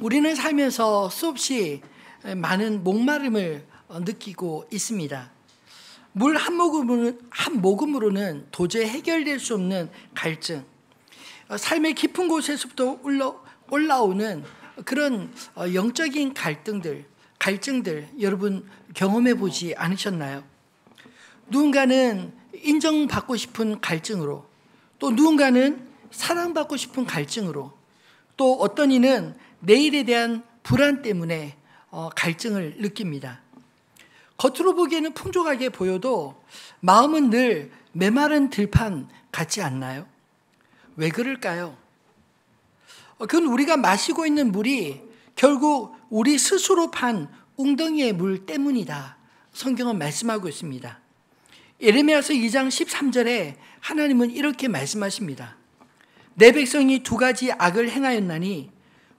우리는 살면서 수없이 많은 목마름을 느끼고 있습니다. 물 한 모금으로는 도저히 해결될 수 없는 갈증, 삶의 깊은 곳에서부터 올라오는 그런 영적인 갈증들 여러분 경험해 보지 않으셨나요? 누군가는 인정받고 싶은 갈증으로, 또 누군가는 사랑받고 싶은 갈증으로, 또 어떤 이는 내일에 대한 불안 때문에 갈증을 느낍니다. 겉으로 보기에는 풍족하게 보여도 마음은 늘 메마른 들판 같지 않나요? 왜 그럴까요? 그건 우리가 마시고 있는 물이 결국 우리 스스로 판 웅덩이의 물 때문이다. 성경은 말씀하고 있습니다. 예레미야서 2장 13절에 하나님은 이렇게 말씀하십니다. 내 백성이 두 가지 악을 행하였나니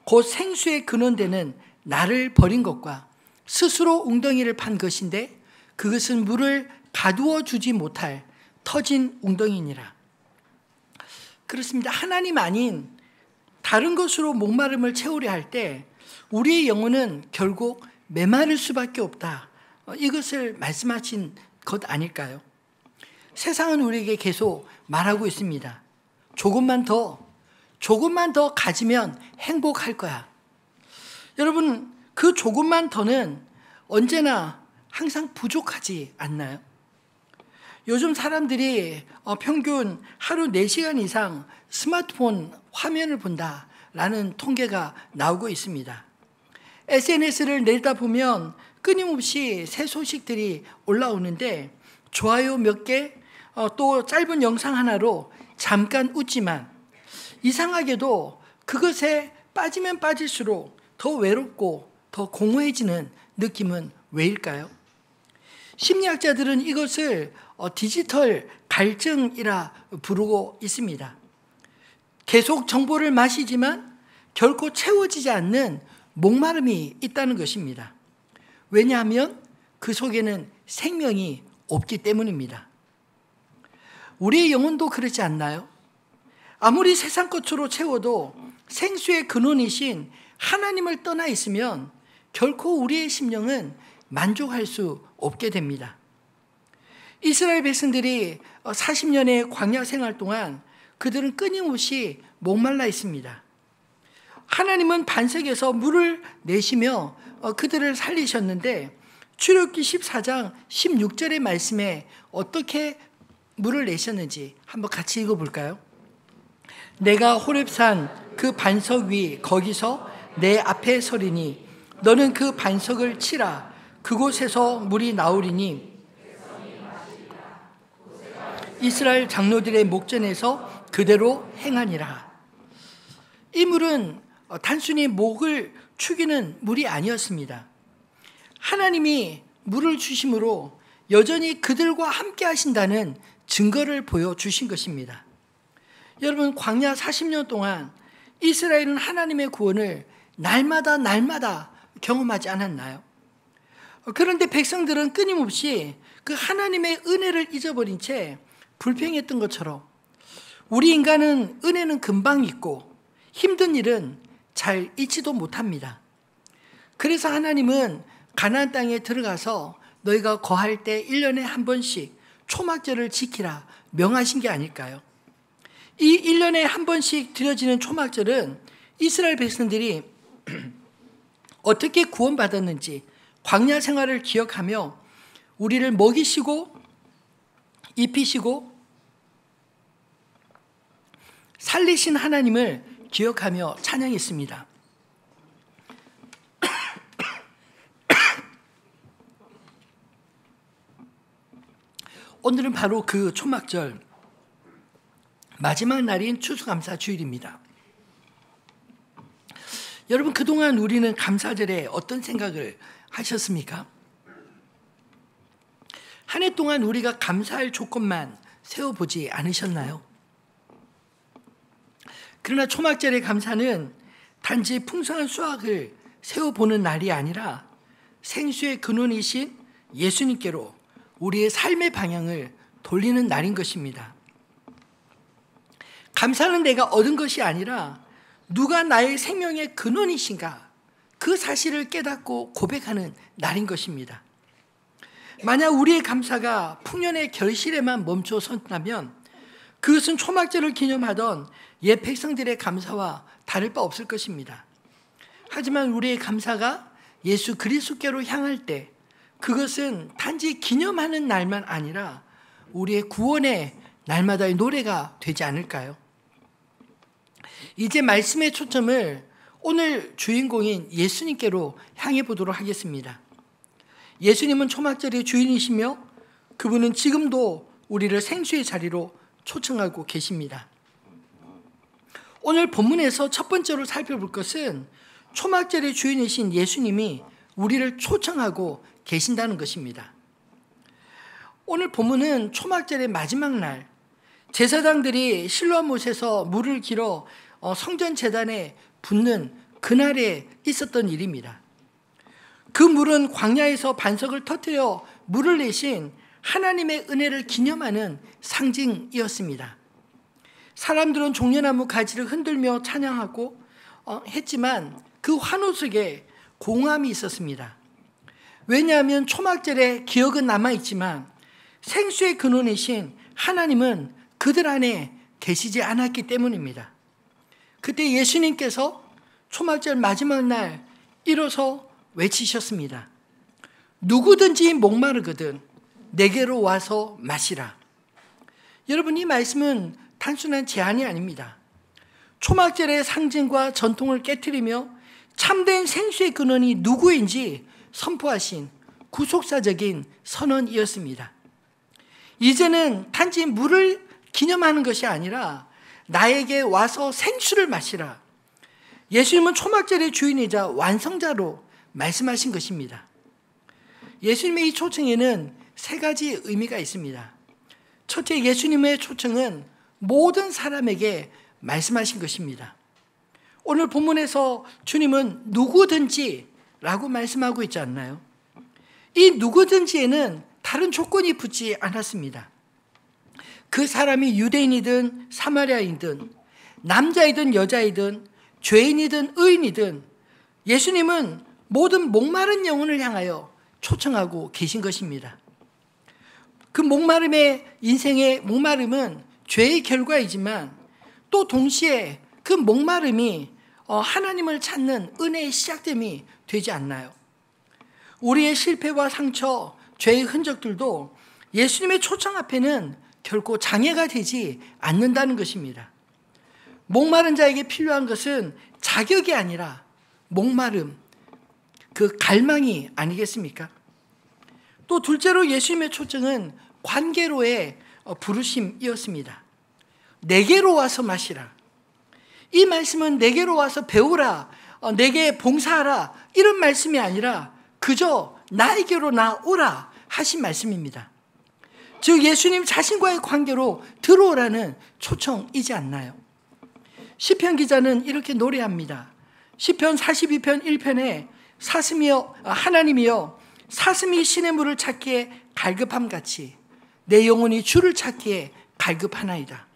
곧 생수의 근원되는 나를 버린 것과 스스로 웅덩이를 판 것인데 그것은 물을 가두어 주지 못할 터진 웅덩이니라. 그렇습니다. 하나님 아닌 다른 것으로 목마름을 채우려 할 때 우리의 영혼은 결국 메마를 수밖에 없다. 이것을 말씀하신 것 아닐까요? 세상은 우리에게 계속 말하고 있습니다. 조금만 더 가지면 행복할 거야. 여러분, 그 조금만 더는 언제나 항상 부족하지 않나요? 요즘 사람들이 평균 하루 4시간 이상 스마트폰 화면을 본다라는 통계가 나오고 있습니다. SNS를 내다보면 끊임없이 새 소식들이 올라오는데 좋아요 몇 개, 또 짧은 영상 하나로 잠깐 웃지만 이상하게도 그것에 빠지면 빠질수록 더 외롭고 더 공허해지는 느낌은 왜일까요? 심리학자들은 이것을 디지털 갈증이라 부르고 있습니다. 계속 정보를 마시지만 결코 채워지지 않는 목마름이 있다는 것입니다. 왜냐하면 그 속에는 생명이 없기 때문입니다. 우리의 영혼도 그렇지 않나요? 아무리 세상 것으로 채워도 생수의 근원이신 하나님을 떠나 있으면 결코 우리의 심령은 만족할 수 없게 됩니다. 이스라엘 백성들이 40년의 광야 생활 동안 그들은 끊임없이 목말라 있습니다. 하나님은 반석에서 물을 내시며 그들을 살리셨는데 출애굽기 14장 16절의 말씀에 어떻게 물을 내셨는지 한번 같이 읽어볼까요? 내가 호렙산 그 반석 위 거기서 내 앞에 서리니 너는 그 반석을 치라. 그곳에서 물이 나오리니 이스라엘 장로들의 목전에서 그대로 행하니라. 이 물은 단순히 목을 축이는 물이 아니었습니다. 하나님이 물을 주심으로 여전히 그들과 함께 하신다는 증거를 보여주신 것입니다. 여러분, 광야 40년 동안 이스라엘은 하나님의 구원을 날마다 경험하지 않았나요? 그런데 백성들은 끊임없이 그 하나님의 은혜를 잊어버린 채 불평했던 것처럼 우리 인간은 은혜는 금방 잊고 힘든 일은 잘 잊지도 못합니다. 그래서 하나님은 가나안 땅에 들어가서 너희가 거할 때 1년에 한 번씩 초막절을 지키라 명하신 게 아닐까요? 이 1년에 한 번씩 드려지는 초막절은 이스라엘 백성들이 어떻게 구원받았는지 광야 생활을 기억하며 우리를 먹이시고 입히시고 살리신 하나님을 기억하며 찬양했습니다. 오늘은 바로 그 초막절 마지막 날인 추수감사 주일입니다. 여러분, 그동안 우리는 감사절에 어떤 생각을 하셨습니까? 한 해 동안 우리가 감사할 조건만 세워보지 않으셨나요? 그러나 초막절의 감사는 단지 풍성한 수확을 세워보는 날이 아니라 생수의 근원이신 예수님께로 우리의 삶의 방향을 돌리는 날인 것입니다. 감사는 내가 얻은 것이 아니라 누가 나의 생명의 근원이신가 그 사실을 깨닫고 고백하는 날인 것입니다. 만약 우리의 감사가 풍년의 결실에만 멈춰 선다면 그것은 초막절을 기념하던 옛 백성들의 감사와 다를 바 없을 것입니다. 하지만 우리의 감사가 예수 그리스도께로 향할 때 그것은 단지 기념하는 날만 아니라 우리의 구원의 날마다의 노래가 되지 않을까요? 이제 말씀의 초점을 오늘 주인공인 예수님께로 향해 보도록 하겠습니다. 예수님은 초막절의 주인이시며 그분은 지금도 우리를 생수의 자리로 초청하고 계십니다. 오늘 본문에서 첫 번째로 살펴볼 것은 초막절의 주인이신 예수님이 우리를 초청하고 계신다는 것입니다. 오늘 본문은 초막절의 마지막 날 제사장들이 실로암못에서 물을 길어 성전 제단에 붓는 그날에 있었던 일입니다. 그 물은 광야에서 반석을 터뜨려 물을 내신 하나님의 은혜를 기념하는 상징이었습니다. 사람들은 종려나무 가지를 흔들며 찬양하고 했지만 그 환호 속에 공허함이 있었습니다. 왜냐하면 초막절의 기억은 남아있지만 생수의 근원이신 하나님은 그들 안에 계시지 않았기 때문입니다. 그때 예수님께서 초막절 마지막 날 일어서 외치셨습니다. 누구든지 목마르거든 내게로 와서 마시라. 여러분, 이 말씀은 단순한 제안이 아닙니다. 초막절의 상징과 전통을 깨트리며 참된 생수의 근원이 누구인지 선포하신 구속사적인 선언이었습니다. 이제는 단지 물을 기념하는 것이 아니라 나에게 와서 생수를 마시라. 예수님은 초막절의 주인이자 완성자로 말씀하신 것입니다. 예수님의 이 초청에는 세 가지 의미가 있습니다. 첫째, 예수님의 초청은 모든 사람에게 말씀하신 것입니다. 오늘 본문에서 주님은 누구든지 라고 말씀하고 있지 않나요? 이 누구든지에는 다른 조건이 붙지 않았습니다. 그 사람이 유대인이든 사마리아인이든 남자이든 여자이든 죄인이든 의인이든 예수님은 모든 목마른 영혼을 향하여 초청하고 계신 것입니다. 그 목마름의 인생의 목마름은 죄의 결과이지만 또 동시에 그 목마름이 하나님을 찾는 은혜의 시작됨이 되지 않나요? 우리의 실패와 상처, 죄의 흔적들도 예수님의 초청 앞에는 결코 장애가 되지 않는다는 것입니다. 목마른 자에게 필요한 것은 자격이 아니라 목마름, 그 갈망이 아니겠습니까? 또 둘째로 예수님의 초청은 관계로의 부르심이었습니다. 내게로 와서 마시라. 이 말씀은 내게로 와서 배우라, 내게 봉사하라 이런 말씀이 아니라 그저 나에게로 나오라 하신 말씀입니다. 즉 예수님 자신과의 관계로 들어오라는 초청이지 않나요? 시편 기자는 이렇게 노래합니다. 시편 42편 1편에 하나님이여 사슴이 시냇물을 찾기에 갈급함같이 내 영혼이 주를 찾기에 갈급하나이다.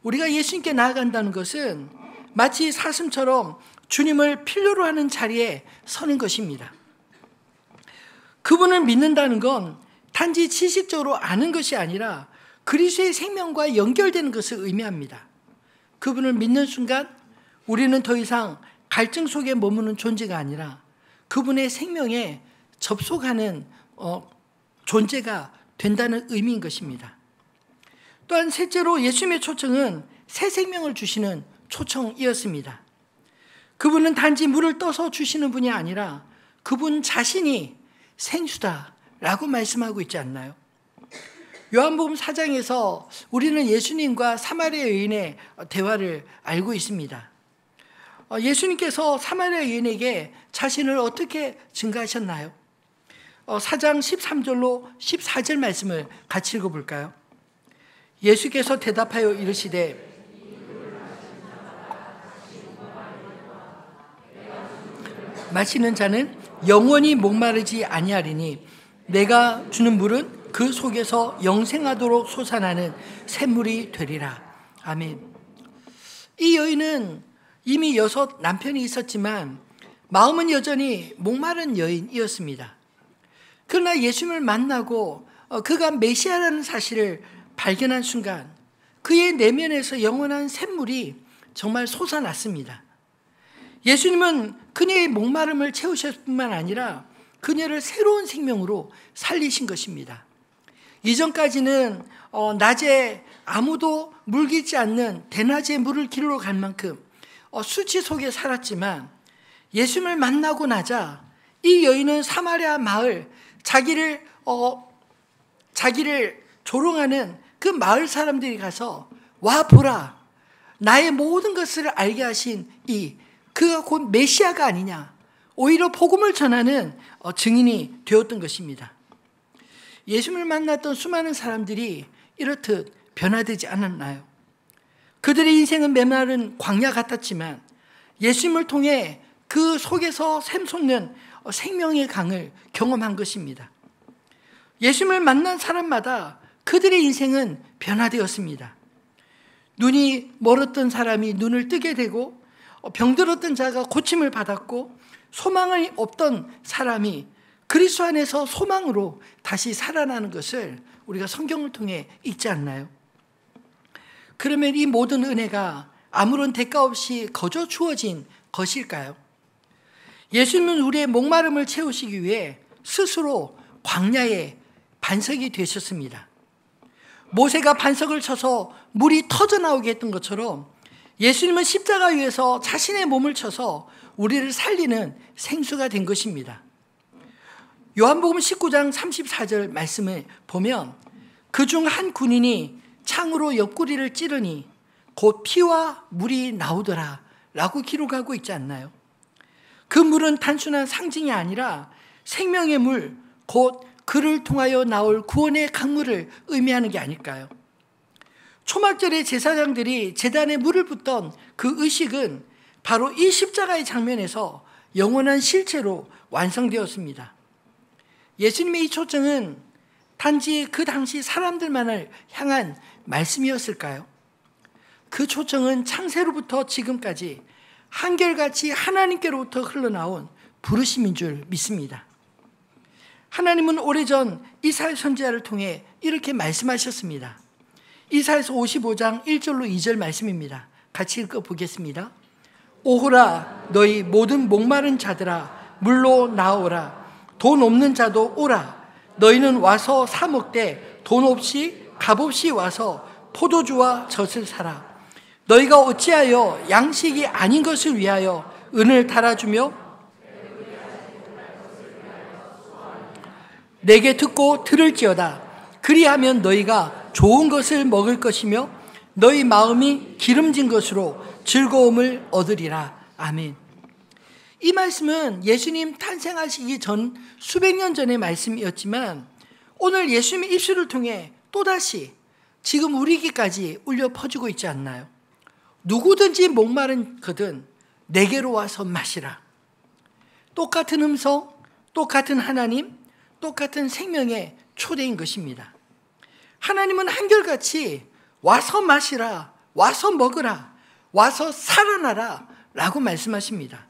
우리가 예수님께 나아간다는 것은 마치 사슴처럼 주님을 필요로 하는 자리에 서는 것입니다. 그분을 믿는다는 건 단지 지식적으로 아는 것이 아니라 그리스도의 생명과 연결되는 것을 의미합니다. 그분을 믿는 순간 우리는 더 이상 갈증 속에 머무는 존재가 아니라 그분의 생명에 접속하는 존재가 된다는 의미인 것입니다. 또한 셋째로 예수님의 초청은 새 생명을 주시는 초청이었습니다. 그분은 단지 물을 떠서 주시는 분이 아니라 그분 자신이 생수다라고 말씀하고 있지 않나요? 요한복음 4장에서 우리는 예수님과 사마리아 여인의 대화를 알고 있습니다. 예수님께서 사마리아 여인에게 자신을 어떻게 증거하셨나요? 4장 13절로 14절 말씀을 같이 읽어볼까요? 예수께서 대답하여 이르시되 마시는 자는 영원히 목마르지 아니하리니 내가 주는 물은 그 속에서 영생하도록 솟아나는 샘물이 되리라. 아멘. 이 여인은 이미 6 남편이 있었지만 마음은 여전히 목마른 여인이었습니다. 그러나 예수님을 만나고 그가 메시아라는 사실을 발견한 순간 그의 내면에서 영원한 샘물이 정말 솟아났습니다. 예수님은 그녀의 목마름을 채우셨을 뿐만 아니라 그녀를 새로운 생명으로 살리신 것입니다. 이전까지는 낮에 아무도 물기지 않는 대낮에 물을 길러 갈 만큼 수치 속에 살았지만 예수님을 만나고 나자 이 여인은 사마리아 마을 자기를 조롱하는 그 마을 사람들이 가서 와 보라 나의 모든 것을 알게 하신 그가 곧 메시아가 아니냐 오히려 복음을 전하는 증인이 되었던 것입니다. 예수님을 만났던 수많은 사람들이 이렇듯 변화되지 않았나요? 그들의 인생은 메마른 광야 같았지만 예수님을 통해 그 속에서 샘솟는 생명의 강을 경험한 것입니다. 예수님을 만난 사람마다 그들의 인생은 변화되었습니다. 눈이 멀었던 사람이 눈을 뜨게 되고 병들었던 자가 고침을 받았고 소망이 없던 사람이 그리스도 안에서 소망으로 다시 살아나는 것을 우리가 성경을 통해 읽지 않나요? 그러면 이 모든 은혜가 아무런 대가 없이 거저 주어진 것일까요? 예수님은 우리의 목마름을 채우시기 위해 스스로 광야의 반석이 되셨습니다. 모세가 반석을 쳐서 물이 터져나오게 했던 것처럼 예수님은 십자가 위에서 자신의 몸을 쳐서 우리를 살리는 생수가 된 것입니다. 요한복음 19장 34절 말씀을 보면 그중 한 군인이 창으로 옆구리를 찌르니 곧 피와 물이 나오더라 라고 기록하고 있지 않나요? 그 물은 단순한 상징이 아니라 생명의 물, 곧 그를 통하여 나올 구원의 강물을 의미하는 게 아닐까요? 초막절에 제사장들이 제단에 물을 붓던 그 의식은 바로 이 십자가의 장면에서 영원한 실체로 완성되었습니다. 예수님의 이 초청은 단지 그 당시 사람들만을 향한 말씀이었을까요? 그 초청은 창세로부터 지금까지 한결같이 하나님께로부터 흘러나온 부르심인 줄 믿습니다. 하나님은 오래전 이사야 선지자를 통해 이렇게 말씀하셨습니다. 이사야서 55장 1절로 2절 말씀입니다. 같이 읽어보겠습니다. 오호라 너희 모든 목마른 자들아 물로 나오라 돈 없는 자도 오라 너희는 와서 사 먹되 돈 없이 값 없이 와서 포도주와 젖을 사라 너희가 어찌하여 양식이 아닌 것을 위하여 은을 달아주며 내게 듣고 들을지어다 그리하면 너희가 좋은 것을 먹을 것이며 너희 마음이 기름진 것으로 즐거움을 얻으리라. 아멘. 이 말씀은 예수님 탄생하시기 전 수백 년 전의 말씀이었지만 오늘 예수님의 입술을 통해 또다시 지금 우리에게까지 울려 퍼지고 있지 않나요? 누구든지 목마른 그든 내게로 와서 마시라. 똑같은 음성, 똑같은 하나님, 똑같은 생명의 초대인 것입니다. 하나님은 한결같이 와서 마시라, 와서 먹으라, 와서 살아나라 라고 말씀하십니다.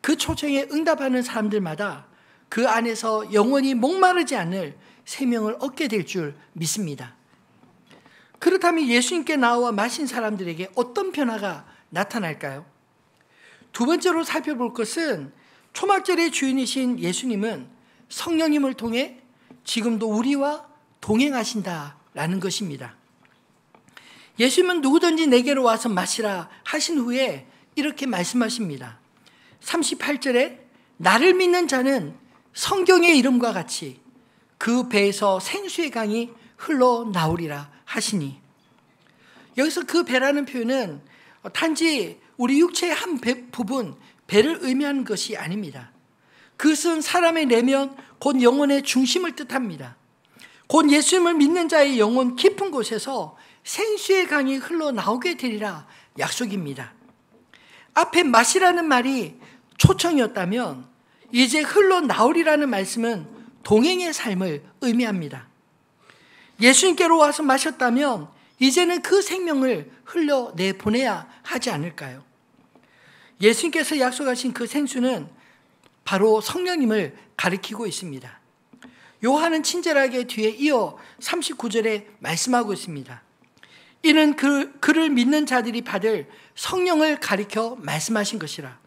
그 초청에 응답하는 사람들마다 그 안에서 영원히 목마르지 않을 생명을 얻게 될 줄 믿습니다. 그렇다면 예수님께 나와 마신 사람들에게 어떤 변화가 나타날까요? 두 번째로 살펴볼 것은 초막절의 주인이신 예수님은 성령님을 통해 지금도 우리와 동행하신다라는 것입니다. 예수님은 누구든지 내게로 와서 마시라 하신 후에 이렇게 말씀하십니다. 38절에 나를 믿는 자는 성경의 이름과 같이 그 배에서 생수의 강이 흘러나오리라 하시니 여기서 그 배라는 표현은 단지 우리 육체의 한 부분 배를 의미하는 것이 아닙니다. 그것은 사람의 내면 곧 영혼의 중심을 뜻합니다. 곧 예수님을 믿는 자의 영혼 깊은 곳에서 생수의 강이 흘러나오게 되리라 약속입니다. 앞에 마시라는 말이 초청이었다면 이제 흘러나오리라는 말씀은 동행의 삶을 의미합니다. 예수님께로 와서 마셨다면 이제는 그 생명을 흘려내보내야 하지 않을까요? 예수님께서 약속하신 그 생수는 바로 성령님을 가리키고 있습니다. 요한은 친절하게 뒤에 이어 39절에 말씀하고 있습니다. 이는 그를 믿는 자들이 받을 성령을 가리켜 말씀하신 것이라.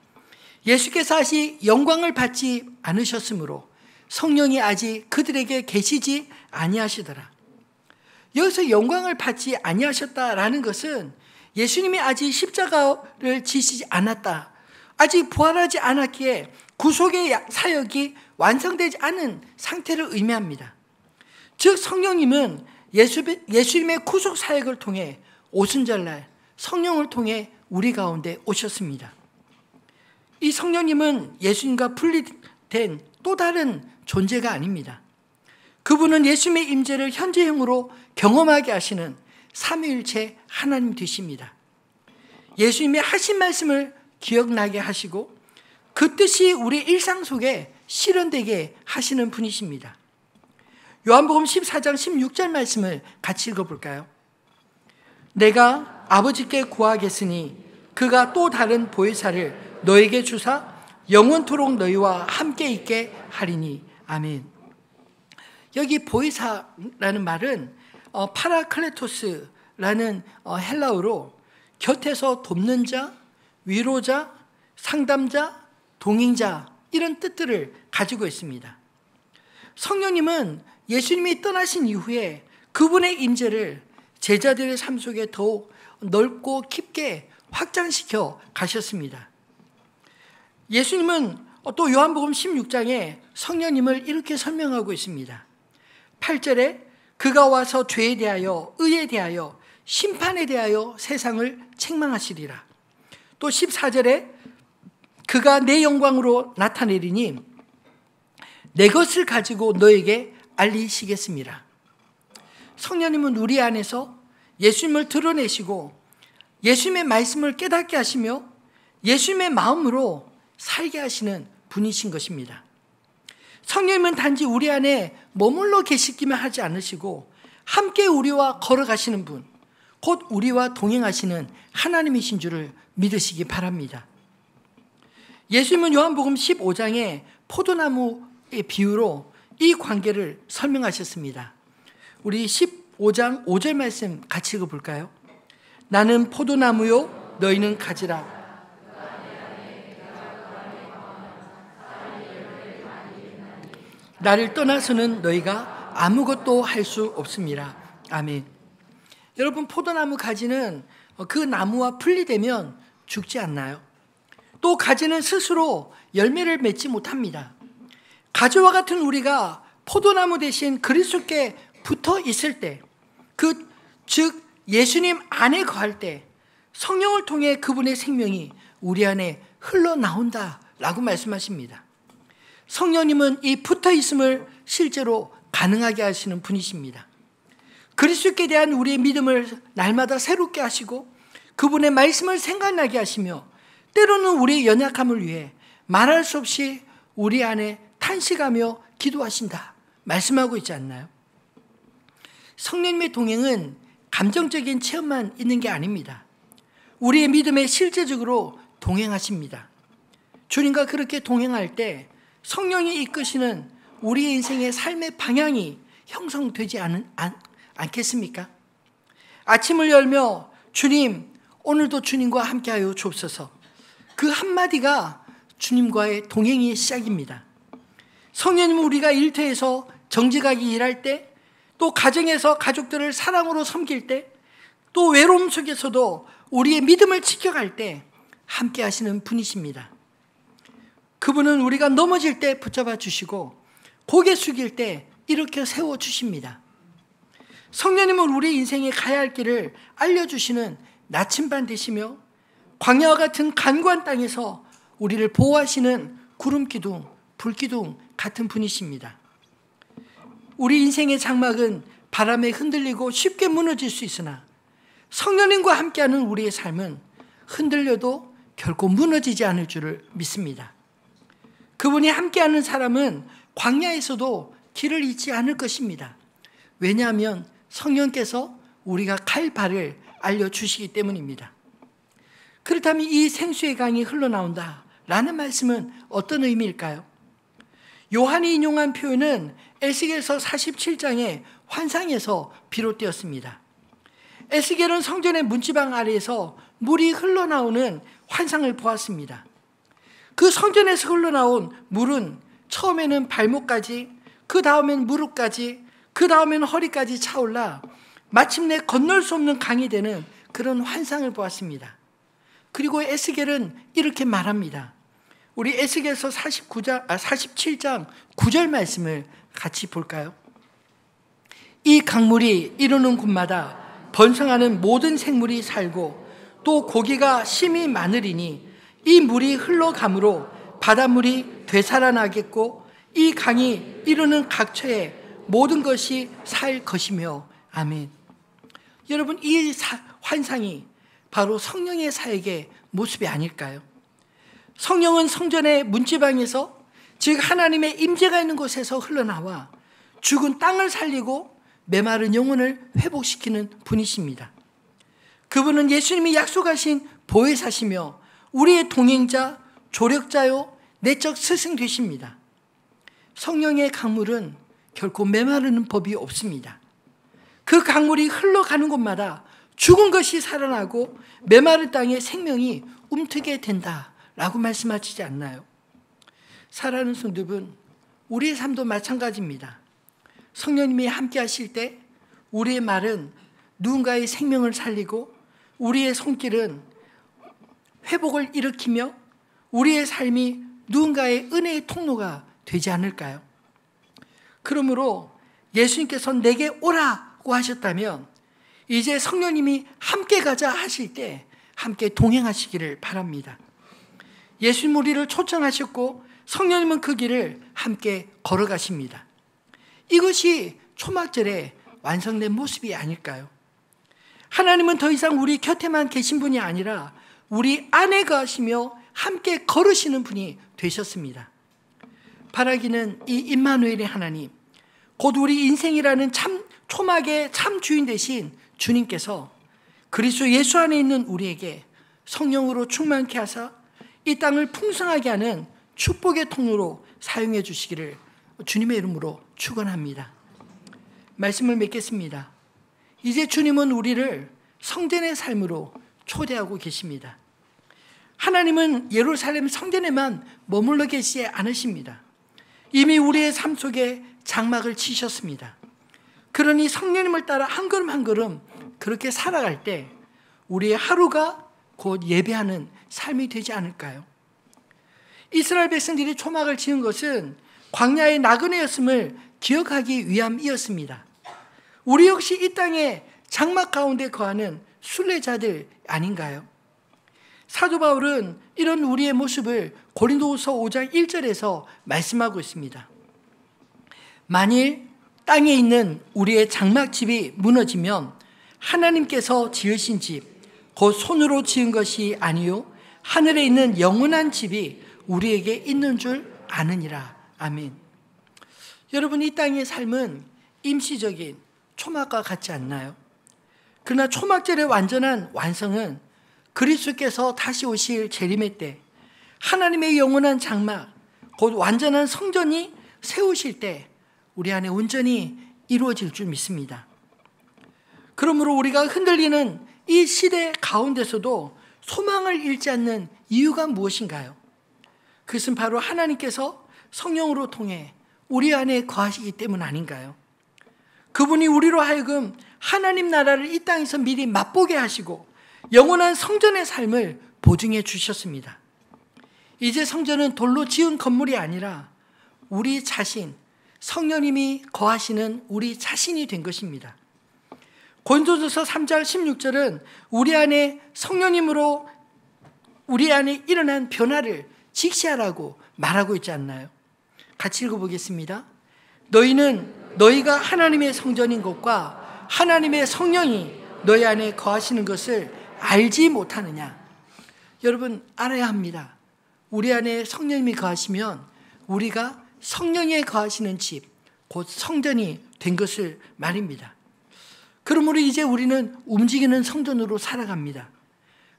예수께서 아직 영광을 받지 않으셨으므로 성령이 아직 그들에게 계시지 아니하시더라. 여기서 영광을 받지 아니하셨다라는 것은 예수님이 아직 십자가를 지시지 않았다, 아직 부활하지 않았기에 구속의 사역이 완성되지 않은 상태를 의미합니다. 즉 성령님은 예수님의 구속 사역을 통해 오순절날 성령을 통해 우리 가운데 오셨습니다. 이 성령님은 예수님과 분리된 또 다른 존재가 아닙니다. 그분은 예수님의 임재를 현재형으로 경험하게 하시는 삼위일체 하나님 되십니다. 예수님의 하신 말씀을 기억나게 하시고 그 뜻이 우리 일상 속에 실현되게 하시는 분이십니다. 요한복음 14장 16절 말씀을 같이 읽어볼까요? 내가 아버지께 구하겠으니 그가 또 다른 보혜사를 너에게 주사 영원토록 너희와 함께 있게 하리니. 아멘. 여기 보혜사라는 말은 파라클레토스라는 헬라어로 곁에서 돕는 자, 위로자, 상담자, 동행자 이런 뜻들을 가지고 있습니다. 성령님은 예수님이 떠나신 이후에 그분의 임재를 제자들의 삶 속에 더욱 넓고 깊게 확장시켜 가셨습니다. 예수님은 또 요한복음 16장에 성령님을 이렇게 설명하고 있습니다. 8절에 그가 와서 죄에 대하여, 의에 대하여, 심판에 대하여 세상을 책망하시리라. 또 14절에 그가 내 영광으로 나타내리니 내 것을 가지고 너에게 알리시겠습니다. 성령님은 우리 안에서 예수님을 드러내시고 예수님의 말씀을 깨닫게 하시며 예수님의 마음으로 살게 하시는 분이신 것입니다. 성령님은 단지 우리 안에 머물러 계시기만 하지 않으시고 함께 우리와 걸어가시는 분, 곧 우리와 동행하시는 하나님이신 줄을 믿으시기 바랍니다. 예수님은 요한복음 15장에 포도나무의 비유로 이 관계를 설명하셨습니다. 우리 15장 5절 말씀 같이 읽어볼까요? 나는 포도나무요 너희는 가지라. 나를 떠나서는 너희가 아무것도 할 수 없습니다. 아멘. 여러분, 포도나무 가지는 그 나무와 분리되면 죽지 않나요? 또 가지는 스스로 열매를 맺지 못합니다. 가지와 같은 우리가 포도나무 대신 그리스도께 붙어 있을 때, 즉 예수님 안에 거할 때 성령을 통해 그분의 생명이 우리 안에 흘러나온다라고 말씀하십니다. 성령님은 이 붙어 있음을 실제로 가능하게 하시는 분이십니다. 그리스도께 대한 우리의 믿음을 날마다 새롭게 하시고 그분의 말씀을 생각나게 하시며 때로는 우리의 연약함을 위해 말할 수 없이 우리 안에 탄식하며 기도하신다 말씀하고 있지 않나요? 성령님의 동행은 감정적인 체험만 있는 게 아닙니다. 우리의 믿음에 실제적으로 동행하십니다. 주님과 그렇게 동행할 때 성령이 이끄시는 우리의 인생의 삶의 방향이 형성되지 않겠습니까? 아침을 열며 주님, 오늘도 주님과 함께하여 주옵소서. 그 한마디가 주님과의 동행의 시작입니다. 성령님은 우리가 일터에서 정직하게 일할 때, 또 가정에서 가족들을 사랑으로 섬길 때, 또 외로움 속에서도 우리의 믿음을 지켜갈 때 함께 하시는 분이십니다. 그분은 우리가 넘어질 때 붙잡아 주시고 고개 숙일 때 이렇게 세워주십니다. 성령님은 우리 인생에 가야 할 길을 알려주시는 나침반 되시며 광야와 같은 간고한 땅에서 우리를 보호하시는 구름기둥, 불기둥 같은 분이십니다. 우리 인생의 장막은 바람에 흔들리고 쉽게 무너질 수 있으나 성령님과 함께하는 우리의 삶은 흔들려도 결코 무너지지 않을 줄을 믿습니다. 그분이 함께하는 사람은 광야에서도 길을 잃지 않을 것입니다. 왜냐하면 성령께서 우리가 갈 발을 알려주시기 때문입니다. 그렇다면 이 생수의 강이 흘러나온다라는 말씀은 어떤 의미일까요? 요한이 인용한 표현은 에스겔서 47장의 환상에서 비롯되었습니다. 에스겔은 성전의 문지방 아래에서 물이 흘러나오는 환상을 보았습니다. 그 성전에서 흘러나온 물은 처음에는 발목까지, 그 다음엔 무릎까지, 그 다음엔 허리까지 차올라 마침내 건널 수 없는 강이 되는 그런 환상을 보았습니다. 그리고 에스겔은 이렇게 말합니다. 우리 에스겔서 47장 9절 말씀을 같이 볼까요? 이 강물이 이르는 곳마다 번성하는 모든 생물이 살고 또 고기가 심히 많으리니 이 물이 흘러감으로 바닷물이 되살아나겠고 이 강이 이르는 각처에 모든 것이 살 것이며 아멘. 여러분, 이 환상이 바로 성령의 사역의 모습이 아닐까요? 성령은 성전의 문지방에서, 즉 하나님의 임재가 있는 곳에서 흘러나와 죽은 땅을 살리고 메마른 영혼을 회복시키는 분이십니다. 그분은 예수님이 약속하신 보혜사시며 우리의 동행자, 조력자요, 내적 스승 되십니다. 성령의 강물은 결코 메마르는 법이 없습니다. 그 강물이 흘러가는 곳마다 죽은 것이 살아나고 메마른 땅에 생명이 움트게 된다라고 말씀하시지 않나요? 사랑하는 성도분, 우리의 삶도 마찬가지입니다. 성령님이 함께 하실 때 우리의 말은 누군가의 생명을 살리고 우리의 손길은 회복을 일으키며 우리의 삶이 누군가의 은혜의 통로가 되지 않을까요? 그러므로 예수님께서 내게 오라고 하셨다면 이제 성령님이 함께 가자 하실 때 함께 동행하시기를 바랍니다. 예수님 우리를 초청하셨고 성령님은 그 길을 함께 걸어가십니다. 이것이 초막절의 완성된 모습이 아닐까요? 하나님은 더 이상 우리 곁에만 계신 분이 아니라 우리 안에 거하시며 함께 걸으시는 분이 되셨습니다. 바라기는 이 임마누엘의 하나님, 곧 우리 인생이라는 초막의 참 주인 되신 주님께서 그리스도 예수 안에 있는 우리에게 성령으로 충만케 하사 이 땅을 풍성하게 하는 축복의 통로로 사용해 주시기를 주님의 이름으로 축원합니다. 말씀을 맺겠습니다. 이제 주님은 우리를 성전의 삶으로 초대하고 계십니다. 하나님은 예루살렘 성전에만 머물러 계시지 않으십니다. 이미 우리의 삶 속에 장막을 치셨습니다. 그러니 성령님을 따라 한 걸음 한 걸음 그렇게 살아갈 때 우리의 하루가 곧 예배하는 삶이 되지 않을까요? 이스라엘 백성들이 초막을 지은 것은 광야의 나그네였음을 기억하기 위함이었습니다. 우리 역시 이 땅에 장막 가운데 거하는 순례자들 아닌가요? 사도 바울은 이런 우리의 모습을 고린도후서 5장 1절에서 말씀하고 있습니다. 만일 땅에 있는 우리의 장막집이 무너지면 하나님께서 지으신 집, 곧 손으로 지은 것이 아니요 하늘에 있는 영원한 집이 우리에게 있는 줄 아느니라. 아멘. 여러분, 이 땅의 삶은 임시적인 초막과 같지 않나요? 그러나 초막절의 완전한 완성은 그리스도께서 다시 오실 재림의 때 하나님의 영원한 장막, 곧 완전한 성전이 세우실 때 우리 안에 온전히 이루어질 줄 믿습니다. 그러므로 우리가 흔들리는 이 시대 가운데서도 소망을 잃지 않는 이유가 무엇인가요? 그것은 바로 하나님께서 성령으로 통해 우리 안에 거하시기 때문 아닌가요? 그분이 우리로 하여금 하나님 나라를 이 땅에서 미리 맛보게 하시고 영원한 성전의 삶을 보증해 주셨습니다. 이제 성전은 돌로 지은 건물이 아니라 우리 자신, 성령님이 거하시는 우리 자신이 된 것입니다. 고린도전서 3장 16절은 우리 안에 성령님으로 우리 안에 일어난 변화를 직시하라고 말하고 있지 않나요? 같이 읽어보겠습니다. 너희는 너희가 하나님의 성전인 것과 하나님의 성령이 너희 안에 거하시는 것을 알지 못하느냐? 여러분, 알아야 합니다. 우리 안에 성령님이 거하시면 우리가 성령에 거하시는 집, 곧 성전이 된 것을 말입니다. 그러므로 이제 우리는 움직이는 성전으로 살아갑니다.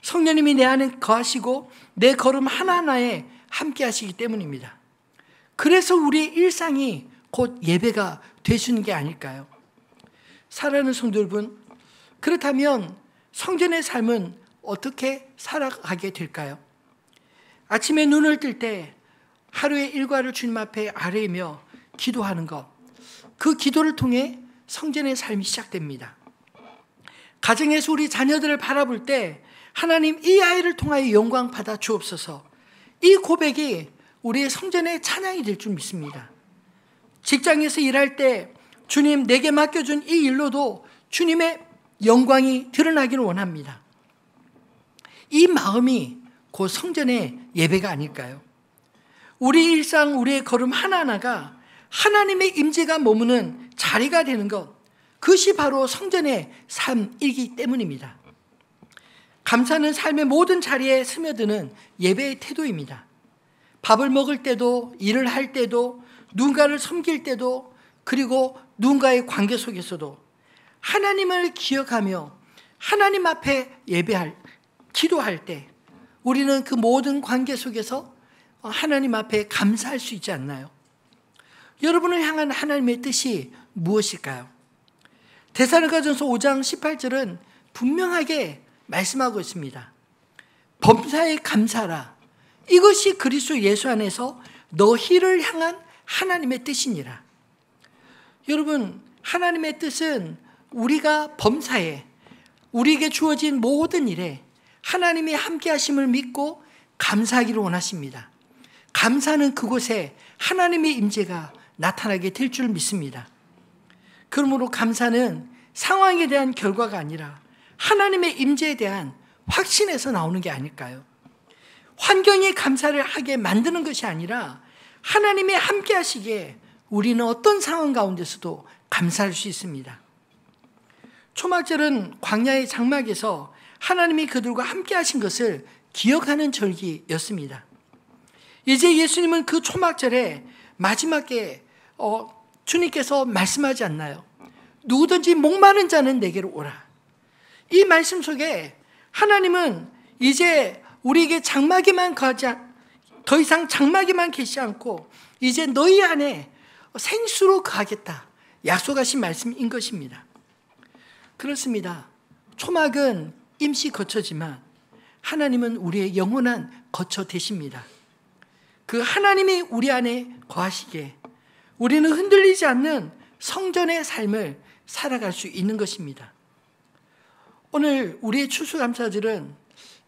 성령님이 내 안에 거하시고 내 걸음 하나하나에 함께 하시기 때문입니다. 그래서 우리의 일상이 곧 예배가 되시는 게 아닐까요? 사랑하는 성도 여러분, 그렇다면 성전의 삶은 어떻게 살아가게 될까요? 아침에 눈을 뜰 때 하루의 일과를 주님 앞에 아뢰며 기도하는 것, 그 기도를 통해 성전의 삶이 시작됩니다. 가정에서 우리 자녀들을 바라볼 때 하나님 이 아이를 통하여 영광 받아 주옵소서, 이 고백이 우리의 성전의 찬양이 될 줄 믿습니다. 직장에서 일할 때 주님 내게 맡겨준 이 일로도 주님의 영광이 드러나기를 원합니다. 이 마음이 곧 성전의 예배가 아닐까요? 우리 일상, 우리의 걸음 하나하나가 하나님의 임재가 머무는 자리가 되는 것, 그것이 바로 성전의 삶이기 때문입니다. 감사는 삶의 모든 자리에 스며드는 예배의 태도입니다. 밥을 먹을 때도, 일을 할 때도, 누군가를 섬길 때도, 그리고 누군가의 관계 속에서도 하나님을 기억하며 하나님 앞에 기도할 때 우리는 그 모든 관계 속에서 하나님 앞에 감사할 수 있지 않나요? 여러분을 향한 하나님의 뜻이 무엇일까요? 데살로니가전서 5장 18절은 분명하게 말씀하고 있습니다. 범사에 감사라. 이것이 그리스도 예수 안에서 너희를 향한 하나님의 뜻이니라. 여러분, 하나님의 뜻은 우리가 범사에, 우리에게 주어진 모든 일에 하나님이 함께 하심을 믿고 감사하기를 원하십니다. 감사는 그곳에 하나님의 임재가 나타나게 될 줄 믿습니다. 그러므로 감사는 상황에 대한 결과가 아니라 하나님의 임재에 대한 확신에서 나오는 게 아닐까요? 환경이 감사를 하게 만드는 것이 아니라 하나님이 함께 하시기에 우리는 어떤 상황 가운데서도 감사할 수 있습니다. 초막절은 광야의 장막에서 하나님이 그들과 함께 하신 것을 기억하는 절기였습니다. 이제 예수님은 그 초막절에 마지막에 주님께서 말씀하지 않나요? 누구든지 목마른 자는 내게로 오라. 이 말씀 속에 하나님은 이제 우리에게 장막에만 거하지 더 이상 장막에만 계시지 않고 이제 너희 안에 생수로 거하겠다 약속하신 말씀인 것입니다. 그렇습니다. 초막은 임시 거처지만 하나님은 우리의 영원한 거처 되십니다. 그 하나님이 우리 안에 거하시기에 우리는 흔들리지 않는 성전의 삶을 살아갈 수 있는 것입니다. 오늘 우리의 추수감사절은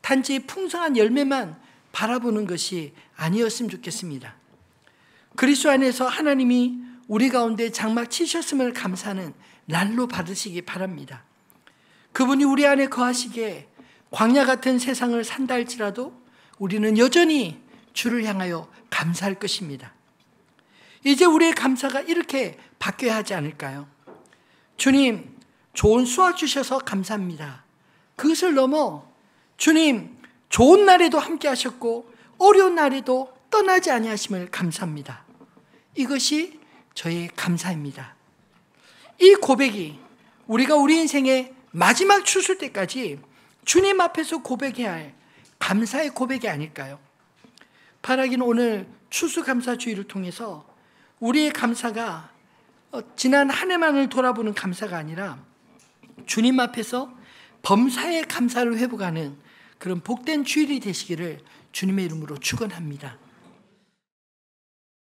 단지 풍성한 열매만 바라보는 것이 아니었으면 좋겠습니다. 그리스도 안에서 하나님이 우리 가운데 장막 치셨음을 감사하는 날로 받으시기 바랍니다. 그분이 우리 안에 거하시기에 광야 같은 세상을 산다 할지라도 우리는 여전히 주를 향하여 감사할 것입니다. 이제 우리의 감사가 이렇게 바뀌어야 하지 않을까요? 주님, 좋은 수확 주셔서 감사합니다. 그것을 넘어 주님, 좋은 날에도 함께 하셨고 어려운 날에도 떠나지 아니하심을 감사합니다. 이것이 저의 감사입니다. 이 고백이 우리가 우리 인생의 마지막 추수 때까지 주님 앞에서 고백해야 할 감사의 고백이 아닐까요? 바라기는 오늘 추수감사주의를 통해서 우리의 감사가 지난 한 해만을 돌아보는 감사가 아니라 주님 앞에서 범사의 감사를 회복하는 그런 복된 주일이 되시기를 주님의 이름으로 축원합니다.